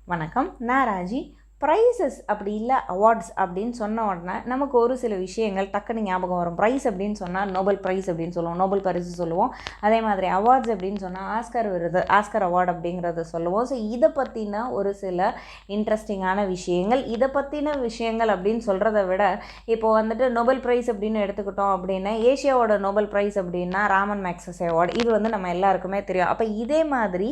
வணக்கம். நான் ராஜி. ப்ரைஸஸ் அப்படி இல்லை அவார்ட்ஸ் அப்படின்னு சொன்ன உடனே நமக்கு ஒரு சில விஷயங்கள் டக்குன்னு ஞாபகம் வரும். ப்ரைஸ் அப்படின்னு சொன்னால் நோபல் ப்ரைஸ் அப்படின்னு சொல்லுவோம், நோபல் பரிசு சொல்லுவோம். அதே மாதிரி அவார்ட்ஸ் அப்படின்னு சொன்னால் ஆஸ்கர் விருது, ஆஸ்கர் அவார்டு அப்படிங்கிறத சொல்லுவோம். ஸோ இதை பற்றின ஒரு சில இன்ட்ரெஸ்டிங்கான விஷயங்கள், இதை பற்றின விஷயங்கள் அப்படின்னு சொல்கிறத விட இப்போது வந்துட்டு நோபல் ப்ரைஸ் அப்படின்னு எடுத்துக்கிட்டோம் அப்படின்னா ஏஷியாவோட நோபல் ப்ரைஸ் அப்படின்னா ராமன் மேக்ஸஸ் அவார்டு, இது வந்து நம்ம எல்லாருக்குமே தெரியும். அப்போ இதே மாதிரி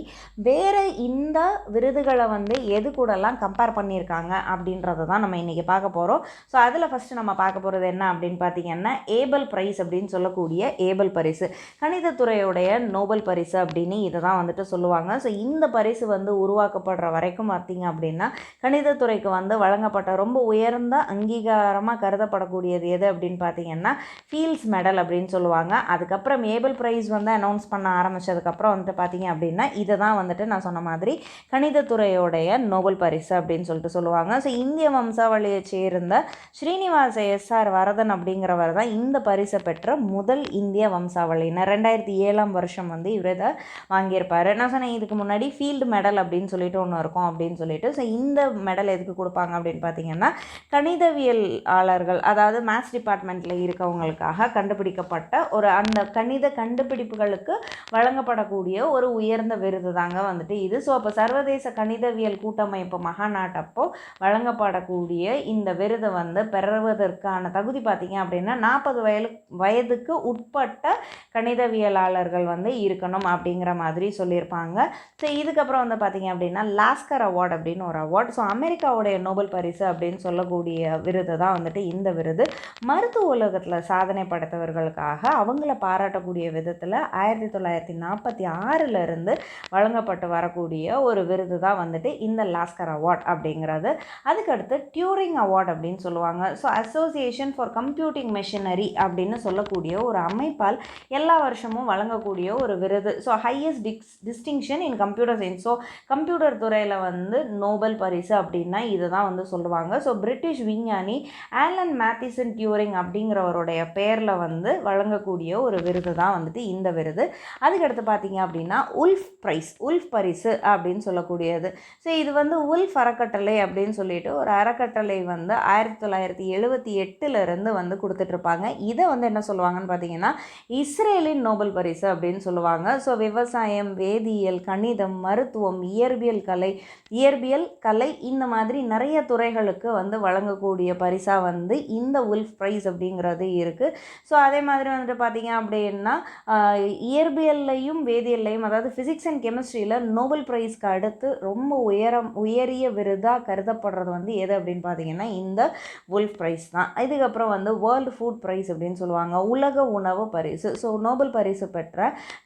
வேறு இந்த விருதுகளை வந்து எது கூடலாம் கம்பேர் பண்ணியிருக்காங்க அப்படின்றத தான் நம்ம இன்றைக்கி பார்க்க போகிறோம். ஸோ அதில் ஃபஸ்ட்டு நம்ம பார்க்க போகிறது என்ன அப்படின்னு பார்த்தீங்கன்னா ஏபல் ப்ரைஸ் அப்படின்னு சொல்லக்கூடிய ஏபல் பரிசு, கணிதத்துறையுடைய நோபல் பரிசு அப்படின்னு இதை தான் வந்துட்டு சொல்லுவாங்க. ஸோ இந்த பரிசு வந்து உருவாக்கப்படுற வரைக்கும் பார்த்திங்க அப்படின்னா கணிதத்துறைக்கு வந்து வழங்கப்பட்ட ரொம்ப உயர்ந்த அங்கீகாரமாக கருதப்படக்கூடியது எது அப்படின்னு பார்த்தீங்கன்னா ஃபீல்ட்ஸ் மெடல் அப்படின்னு சொல்லுவாங்க. அதுக்கப்புறம் ஏபல் ப்ரைஸ் வந்து அனௌன்ஸ் பண்ண ஆரம்பித்ததுக்கப்புறம் வந்துட்டு பார்த்தீங்க அப்படின்னா இதை தான் வந்துட்டு நான் சொன்ன மாதிரி கணிதத்துறையோடைய நோபல் பரிசு அப்படின்னு சொல்லிட்டு சொல்லுவாங்க. ஸோ இந்திய வம்சாவளியை சேர்ந்த ஸ்ரீனிவாச எஸ்ஆர் வரதன் அப்படிங்கிறவர் தான் இந்த பரிசை பெற்ற முதல் இந்திய வம்சாவளியினர். 2007 வந்து இவர் இதை வாங்கியிருப்பார். நான் சொன்னேன் இதுக்கு முன்னாடி ஃபீல்டு மெடல் அப்படின்னு சொல்லிட்டு ஒன்று இருக்கும் அப்படின்னு சொல்லிட்டு. ஸோ இந்த மெடல் எதுக்கு கொடுப்பாங்க அப்படின்னு பார்த்தீங்கன்னா கணிதவியலாளர்கள், அதாவது மேத்ஸ் டிபார்ட்மெண்ட்டில் இருக்கவங்களுக்காக கண்டுபிடிக்கப்பட்ட ஒரு அந்த கணித கண்டுபிடிப்புகளுக்கு வழங்கப்படக்கூடிய ஒரு உயர்ந்த விருது தாங்க வந்துட்டு இது. ஸோ அப்போ சர்வதேச கணிதவியல் கூட்டமைப்பு மகாநாட்டப்போ வழங்கப்படக்கூடிய இந்த விருதை வந்து பெறுவதற்கான தகுதி பார்த்திங்க அப்படின்னா 40 வயதுக்கு உட்பட்ட கணிதவியலாளர்கள் வந்து இருக்கணும் அப்படிங்கிற மாதிரி சொல்லியிருப்பாங்க. ஸோ இதுக்கப்புறம் வந்து பார்த்திங்க அப்படின்னா லாஸ்கர் அவார்டு அப்படின்னு ஒரு அவார்டு. ஸோ அமெரிக்காவுடைய நோபல் பரிசு அப்படின்னு சொல்லக்கூடிய விருது தான் வந்துட்டு இந்த விருது. மருத்துவ உலகத்தில் சாதனை படைத்தவர்களுக்காக அவங்கள பாராட்டக்கூடிய விதத்தில் 1946 வழங்கப்பட்டு வரக்கூடிய ஒரு விருது தான் வந்துட்டு இந்த லாஸ்கர் அவார்ட் அப்படிங்கிறது. அதுக்கடுத்து டியூரிங் அவார்டு அப்படின்னு சொல்லுவாங்க. So association for computing machinery அப்படின்னு சொல்லக்கூடிய ஒரு அமைப்பால் எல்லா வருஷமும் வழங்கக்கூடிய ஒரு விருது. So highest distinction in computer science. So computer துறையில் வந்து நோபல் பரிசு அப்படின்னா இதை தான் வந்து சொல்லுவாங்க. ஸோ பிரிட்டிஷ் விஞ்ஞானி ஆலன் மேத்திசன் டியூரிங் அப்படிங்கிறவருடைய பேரில் வந்து வழங்கக்கூடிய ஒரு விருது தான் வந்துட்டு இந்த விருது. அதுக்கடுத்து பார்த்தீங்க அப்படின்னா உல்ஃப் பரிசு அப்படின்னு சொல்லக்கூடியது. ஸோ இது வந்து உல்ஃப் அறக்கட்டளை அப்படின்னு சொல்லிட்டு ஒரு அறக்கட்டளை வந்து 1978 வந்து கொடுத்துட்ருப்பாங்க. இதை வந்து என்ன சொல்லுவாங்கன்னு பார்த்தீங்கன்னா இஸ்ரேலின் நோபல் பரிசு அப்படின்னு சொல்லுவாங்க. ஸோ விவசாயம், வேதியியல், கணிதம், மருத்துவம், இயற்பியல் கலை இந்த மாதிரி நிறைய துறைகளுக்கு வந்து வழங்கக்கூடிய பரிசாக வந்து இந்த உல்ஃப் ப்ரைஸ் அப்படிங்கிறது இருக்குது. ஸோ அதே மாதிரி வந்துட்டு பார்த்தீங்க அப்படின்னா இயற்பியல்லையும் வேதியியல்லையும், அதாவது ஃபிசிக்ஸ் அண்ட் கெமிஸ்ட்ரியில் நோபல் ப்ரைஸ்க்கு அடுத்து ரொம்ப உயரிய விருதாக கருதப்படுறது வந்து எது அப்படின்னு பார்த்தீங்கன்னா இந்த உல்ஃப் ப்ரைஸ் தான். இதுக்கப்புறம் வந்து வேர்ல்டு ஃபுட் ப்ரைஸ் அப்படின்னு சொல்லுவாங்க, உலக உணவு பரிசு. ஸோ நோபல் பரிசு பெற்ற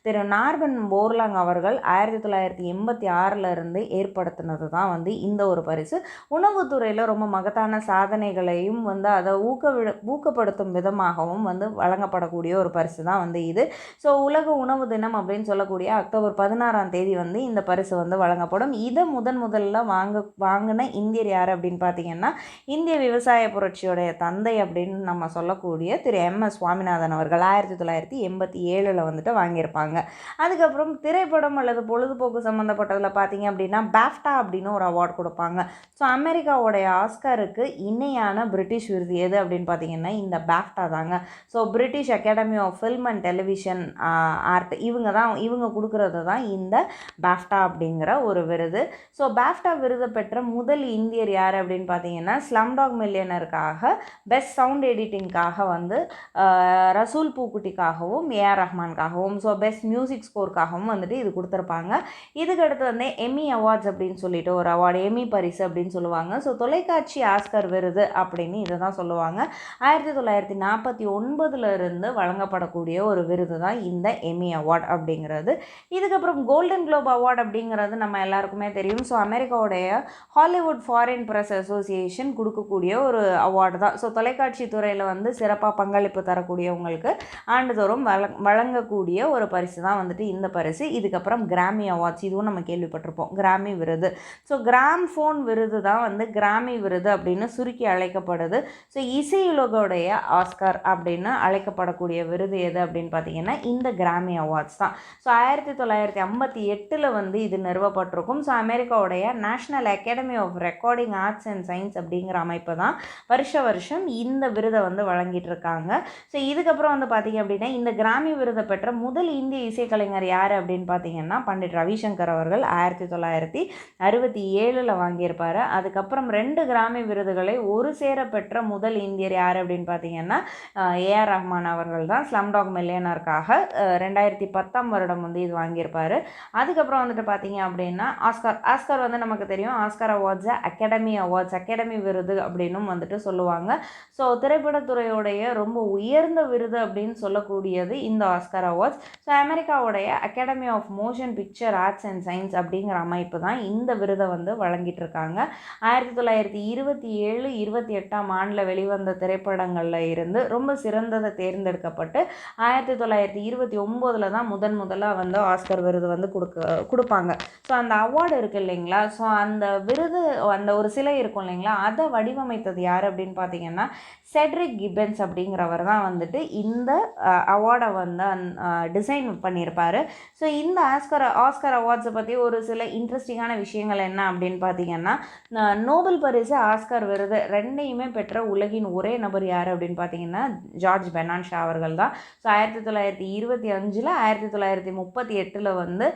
திரு நார்மன் போர்லாங் அவர்கள் 1986 ஏற்படுத்தினது தான் வந்து இந்த ஒரு பரிசு. உணவுத்துறையில் ரொம்ப மகத்தான சாதனைகளையும் வந்து அதை ஊக்கப்படுத்தும் விதமாகவும் வந்து வழங்கப்படக்கூடிய ஒரு பரிசு தான் வந்து இது. ஸோ உலக உணவு தினம் அப்படின்னு சொல்லக்கூடிய அக்டோபர் 16 வந்து இந்த பரிசு வந்து வழங்கப்படும். இதை முதல்ல வாங்கின இந்தியர் யார் அப்படின்னு பார்த்தீங்கன்னா இந்திய விவசாய புரட்சியோடைய தந்தை அப்படின்னு நம்ம சொல்லக்கூடிய திரு MS சுவாமிநாதன் அவர்கள் 1987 வந்துட்டு வாங்கியிருப்பாங்க. அதுக்கப்புறம் திரைப்படம் அல்லது பொழுதுபோக்கு சம்மந்தப்பட்டதில் பார்த்தீங்க அப்படின்னா பாஃப்டா அப்படின்னு ஒரு அவார்டு கொடுப்பாங்க. ஸோ அமெரிக்காவுடைய ஆஸ்கருக்கு இணையான பிரிட்டிஷ் விருது எது அப்படின்னு பார்த்தீங்கன்னா இந்த பாஃப்டா தாங்க. So British academy of film and television art இவங்க கொடுக்கறது தான் இந்த பாஃப்டா அப்படிங்கிற ஒரு விருது. ஸோ பாஃப்டா விருது பெற்ற முதல் இந்தியர் யார் அப்படின்னு பார்த்தீங்கன்னா ஸ்லம்டாக் மில்லியனருக்காக பெஸ்ட் சவுண்ட் எடிட்டிங்காக வந்து ரசூல் பூக்குட்டிக்காகவும் AR ரஹ்மானுக்காகவும், ஸோ பெஸ்ட் மியூசிக் ஸ்கோருக்காகவும் வந்துட்டு இது கொடுத்துருப்பாங்க. இதுக்கடுத்து வந்து எமி அவார்ட்ஸ் அப்படின்னு சொல்லிட்டு ஒரு அவார்டு, எமி பரிசு அப்படின்னு சொல்லுவாங்க. ஸோ தொலைக்காட்சி ஆஸ்கர் விருது அப்படின்னு இதை தான் சொல்லுவாங்க. 1949 வழங்கப்படக்கூடிய ஒரு விருது தான் இந்த எமி அவார்டு அப்படிங்கிறது. இதுக்கப்புறம் கோல்டன் குளோப் அவார்டு அப்படிங்கிறது நம்ம எல்லாருக்குமே தெரியும். ஸோ அமெரிக்காவுடைய ஹாலிவுட் ஃபாரின் ப்ரெஸ் அசோசியேஷன் கொடுக்கக்கூடிய ஒரு அவார்டு தான். ஸோ தொலைக்காட்சி துறையில் வந்து சிறப்பாக பங்களிப்பு தரக்கூடியவங்களுக்கு ஆண்டுதோறும் வழங்கக்கூடிய ஒரு பரிசு தான் வந்துட்டு இந்த பரிசு. இதுக்கப்புறம் கிராமி அவார்ட்ஸ், இதுவும் நம்ம கேள்விப்பட்டிருப்போம், கிராமி விருது. ஸோ கிராம்ஃபோன் விருது தான் வந்து கிராமி விருது அப்படின்னு சுருக்கி அழைக்கப்படுது. ஸோ இசையுலகோடைய ஆஸ்கார் அப்படின்னு அழைக்கப்படக்கூடிய விருது எது அப்படின்னு பார்த்தீங்கன்னா இந்த கிராமி அவார்ட்ஸ் தான். ஸோ 1958 வந்து இது நிறுவப்பட்டிருக்கும். ஸோ அமெரிக்காவுடைய national academy of recording arts and science அப்படிங்கிற அமைப்பு தான் வருஷம் இந்த விருதை வந்து வழங்கிட்டு இருக்காங்க. ஸோ இதுக்கப்புறம் வந்து பார்த்தீங்க அப்படின்னா இந்த கிராமி விருதை பெற்ற முதல் இந்திய இசைக்கலைஞர் யார் அப்படின்னு பார்த்தீங்கன்னா பண்டிட் ரவிசங்கர் அவர்கள் 1967 வாங்கியிருப்பார். அதுக்கப்புறம் 2 கிராமி விருதுகளை ஒரு சேர பெற்ற முதல் இந்தியர் யார் அப்படின்னு பார்த்தீங்கன்னா ஏஆர் ரஹ்மான் அவர்கள் தான். ஸ்லம்டாக் மில்லியனருக்காக 2010 வருடம் வந்து இது வாங்கியிருப்பார். அதுக்கப்புறம் வந்துட்டு பார்த்தீங்க அப்படின்னா ஆஸ்கார் வந்து நமக்கு தெரியும், ஆஸ்கார் அவார்ட்ஸை அகாடமி அவார்ட்ஸ், அகாடமி விருது அப்படின்னும் வந்துட்டு சொல்லுவாங்க. ஸோ திரைப்படத்துறையோடைய ரொம்ப உயர்ந்த விருது அப்படின்னு சொல்லக்கூடியது இந்த ஆஸ்கார் அவார்ட்ஸ். ஸோ அமெரிக்காவுடைய academy of motion picture arts and science அப்படிங்கிற அமைப்பு தான் இந்த விருதை வந்து வழங்கிட்டு இருக்காங்க. 1927, 28 வெளிவந்த திரைப்படங்களில் இருந்து ரொம்ப சிறந்ததை தேர்ந்தெடுக்கப்பட்டு 1929 தான் முதலாக வந்து ஆஸ்கர் விருது வந்து கொடுப்பாங்க. ஸோ அந்த அவார்டு இருக்குது இல்லைங்களா, ஸோ அந்த விருது, அந்த ஒரு சிலை இருக்கும் இல்லைங்களா, அதை வடிவமைத்தது யார் அப்படின்னு பார்த்தீங்கன்னா செட்ரிக் கிப்பன்ஸ் அப்படிங்கிறவர் தான் வந்துட்டு இந்த அவார்டை வந்து டிசைன் பண்ணியிருப்பார். ஸோ இந்த ஆஸ்கர் அவார்ட்ஸை பற்றி ஒரு சில இன்ட்ரெஸ்டிங்கான விஷயங்கள் என்ன அப்படின்னு பார்த்தீங்கன்னா நோபல் பரிசு, ஆஸ்கர் விருது ரெண்டையுமே பெற்ற உலகின் ஒரே நபர் யார் அப்படின்னு பார்த்தீங்கன்னா ஜார்ஜ் பெர்னார்ட் ஷா அவர்கள் தான். ஸோ 1925, 1938 வந்து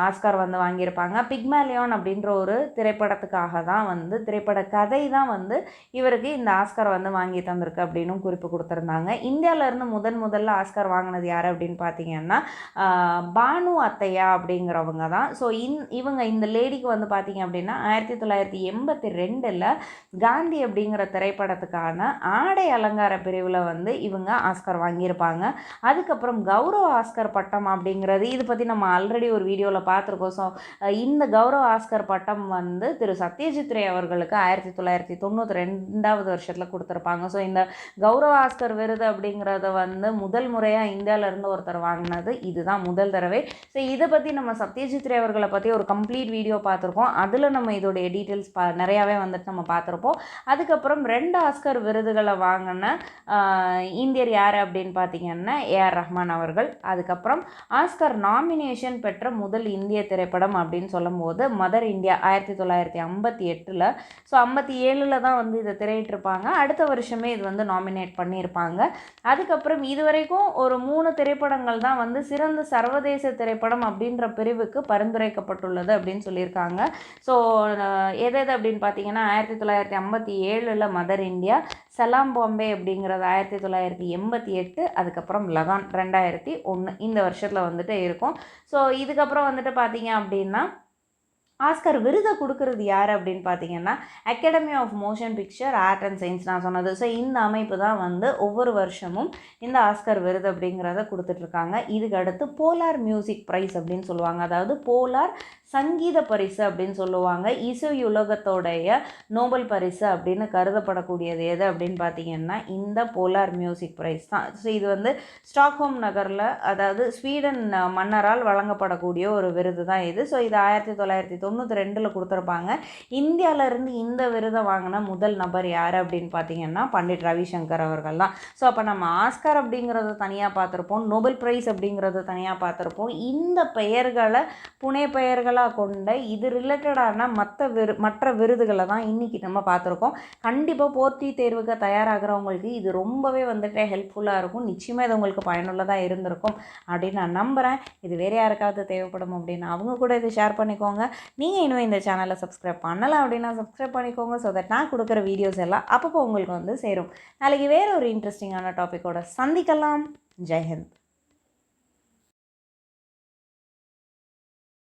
ஆஸ்கார் வந்து வாங்கியிருப்பாங்க. பிக்மேலியான் அப்படின்ற ஒரு திரைப்படத்துக்காக தான் வந்து, திரைப்பட கதை தான் வந்து இவருக்கு இந்த ஆஸ்கார் வந்து வாங்கி தந்திருக்கு அப்படின்னு குறிப்பு கொடுத்துருந்தாங்க. இந்தியாவிலேருந்து முதல்ல ஆஸ்கார் வாங்கினது யார் அப்படின்னு பார்த்தீங்கன்னா பானு அத்தையா அப்படிங்கிறவங்க தான். ஸோ இவங்க இந்த லேடிக்கு வந்து பார்த்தீங்க அப்படின்னா 1982 காந்தி அப்படிங்கிற திரைப்படத்துக்கான ஆடை அலங்கார பிரிவில் வந்து இவங்க ஆஸ்கார் வாங்கியிருப்பாங்க. அதுக்கப்புறம் கௌரவ ஆஸ்கர் பட்டம் அப்படிங்கிறது, இது பற்றி நம்ம ஆல்ரெடி ஒரு வீடியோவில் பார்த்துருக்கோம். ஸோ இந்த கௌரவ ஆஸ்கர் பட்டம் வந்து திரு சத்யஜித் ரே அவர்களுக்கு 1992 வருஷத்தில் கொடுத்துருப்பாங்க. ஸோ இந்த கௌரவ ஆஸ்கர் விருது அப்படிங்கிறத வந்து முதல் முறையாக இந்தியாவிலேருந்து ஒருத்தர் வாங்கினது இதுதான் முதல் தடவை. ஸோ இதை பற்றி நம்ம சத்யஜித் ரே அவர்களை பற்றி ஒரு கம்ப்ளீட் வீடியோ பார்த்துருக்கோம். அதில் நம்ம இதோடைய டீட்டெயில்ஸ் நிறையாவே வந்துட்டு நம்ம பார்த்துருப்போம். அதுக்கப்புறம் 2 ஆஸ்கர் விருதுகளை வாங்கின இந்தியர் யார் அப்படின்னு பார்த்தீங்கன்னா ஏஆர் ரஹ்மான் அவர்கள். அதுக்கப்புறம் ஆஸ்கர் நாமினேஷன் பெற்ற முதல் இந்திய திரைப்படம் அப்படின்னு சொல்லும்போது மதர் இந்தியா 1958. ஸோ 57 தான் வந்து இதை திரையிட்டிருப்பாங்க. அடுத்த வருஷமே இது வந்து நாமினேட் பண்ணியிருப்பாங்க. அதுக்கப்புறம் இதுவரைக்கும் ஒரு 3 திரைப்படங்கள் தான் வந்து சிறந்த சர்வதேச திரைப்படம் அப்படின்ற பிரிவுக்கு பரிந்துரைக்கப்பட்டுள்ளது அப்படின்னு சொல்லியிருக்காங்க. ஸோ எது அப்படின்னு பார்த்தீங்கன்னா 1957 மதர் இந்தியா, சலாம் பாம்பே அப்படிங்கிறது 1988, அதுக்கப்புறம் லகான் 2001 இந்த வருஷத்தில் வந்துட்டு இருக்கும். ஸோ இதுக்கப்புறம் வந்துட்டு பார்த்தீங்க அப்படின்னா ஆஸ்கர் விருதை கொடுக்கறது யார் அப்படின்னு பார்த்தீங்கன்னா academy of motion picture art and science நான் சொன்னது. ஸோ இந்த அமைப்பு தான் வந்து ஒவ்வொரு வருஷமும் இந்த ஆஸ்கர் விருது அப்படிங்கிறத கொடுத்துட்ருக்காங்க. இதுக்கு அடுத்து போலார் மியூசிக் ப்ரைஸ் அப்படின்னு சொல்லுவாங்க, அதாவது போலார் சங்கீத பரிசு அப்படின்னு சொல்லுவாங்க. இசை உலகத்தோடைய நோபல் பரிசு அப்படின்னு கருதப்படக்கூடியது எது அப்படின்னு பார்த்தீங்கன்னா இந்த போலார் மியூசிக் ப்ரைஸ் தான். ஸோ இது வந்து ஸ்டாக்ஹோம் நகரில், அதாவது ஸ்வீடன் மன்னரால் வழங்கப்படக்கூடிய ஒரு விருது தான் இது. ஸோ இது 1992 கொடுத்துருப்பாங்க. இந்தியாவிலேருந்து இந்த விருதை வாங்கின முதல் நபர் யார் அப்படின்னு பார்த்தீங்கன்னா பண்டிட் ரவிசங்கர் அவர்கள் தான். ஸோ அப்போ நம்ம ஆஸ்கர் அப்படிங்கிறத தனியாக பார்த்துருப்போம், நோபல் ப்ரைஸ் அப்படிங்கிறத தனியாக பார்த்துருப்போம். இந்த பெயர்களை புனை பெயர்களாக கொண்ட இது ரிலேட்டடான மற்ற விருதுகளை தான் இன்றைக்கி நம்ம பார்த்துருக்கோம். கண்டிப்பாக போட்டி தேர்வுக்கு தயாராகிறவங்களுக்கு இது ரொம்பவே வந்துட்டு ஹெல்ப்ஃபுல்லாக இருக்கும். நிச்சயமாக இது உங்களுக்கு பயனுள்ளதாக இருந்திருக்கும் அப்படின்னு நான் நம்புகிறேன். இது வேறு யாருக்காவது தேவைப்படும் அப்படின்னா அவங்க கூட இதை ஷேர் பண்ணிக்கோங்க. நீங்கள் இன்னும் இந்த சேனலை சப்ஸ்கிரைப் பண்ணலாம் அப்படின்னா சப்ஸ்கிரைப் பண்ணிக்கோங்க. ஸோ தட் நான் கொடுக்குற வீடியோஸ் எல்லாம் அப்பப்போ உங்களுக்கு வந்து சேரும். நாளைக்கு வேறு ஒரு இன்ட்ரெஸ்டிங்கான டாப்பிக்கோட சந்திக்கலாம். ஜெய்ஹிந்த்.